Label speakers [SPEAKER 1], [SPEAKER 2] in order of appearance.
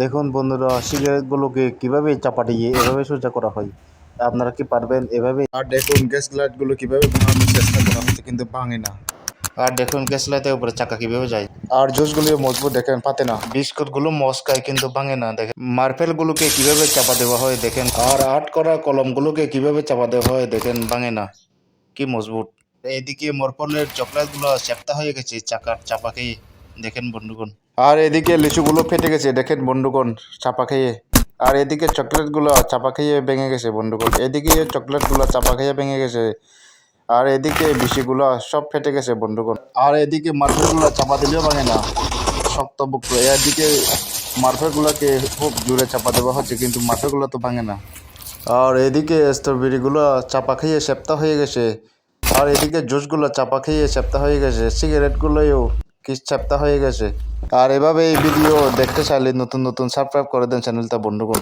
[SPEAKER 1] দেখুন বন্ধুরা, সিগারেটগুলোকে কিভাবে চাপা দিয়ে এভাবে সোজা করা হয়। আপনারা কি পারবেন এভাবে? আর দেখুন গ্যাস লাইটগুলো কিভাবে ভাঙানোর চেষ্টা করা হচ্ছে কিন্তু ভাঙে না। আর দেখুন গ্যাস লাইটের উপরে চাকা কিভাবে যায়। আর জুসগুলো মজবুত দেখেন, পাতে না। বিস্কুটগুলো মস্কায় কিন্তু ভাঙে না দেখেন। মার্বেলগুলোকে কিভাবে চাপা দেওয়া হয় দেখেন। আর আর্ট করা কলমগুলোকে কিভাবে চাপা দেওয়া হয় দেখেন, ভাঙে না, কি মজবুত। এদিকে মরপলের চকলেটগুলো চ্যাপ্টা হয়ে গেছে চাকার চাপা খেয়ে, দেখেন বন্ধুগণ। আর এদিকে লিচুগুলো ফেটে গেছে দেখেন বন্ধুগণ, চাপা খেয়ে। আর এদিকে চকলেটগুলো চাপা খেয়ে ভেঙে গেছে বন্ধুগণ। এদিকে চকলেটগুলো চাপা খেয়ে ভেঙে গেছে। আর এদিকে বিচিগুলো সব ফেটে গেছে বন্ধুগণ। আর এদিকে মার্বেলগুলো চাপা দিলেও ভাঙে না, শক্তপোক্ত। এদিকে মার্বেলগুলোকে খুব জোরে চাপা দেওয়া হচ্ছে কিন্তু মার্বেলগুলো তো ভাঙে না। আর এদিকে স্ট্রবেরিগুলো চাপা খেয়ে সেপ্তা হয়ে গেছে। আর এদিকে জুসগুলো চাপা খেয়ে সেপ্তা হয়ে গেছে। সিগারেটগুলোও কি সেপ্তা হয়ে গেছে। আর এভাবে এই ভিডিও দেখতে চাইলে নতুন নতুন সাবস্ক্রাইব করে দেন চ্যানেলটা বন্ধুগণ।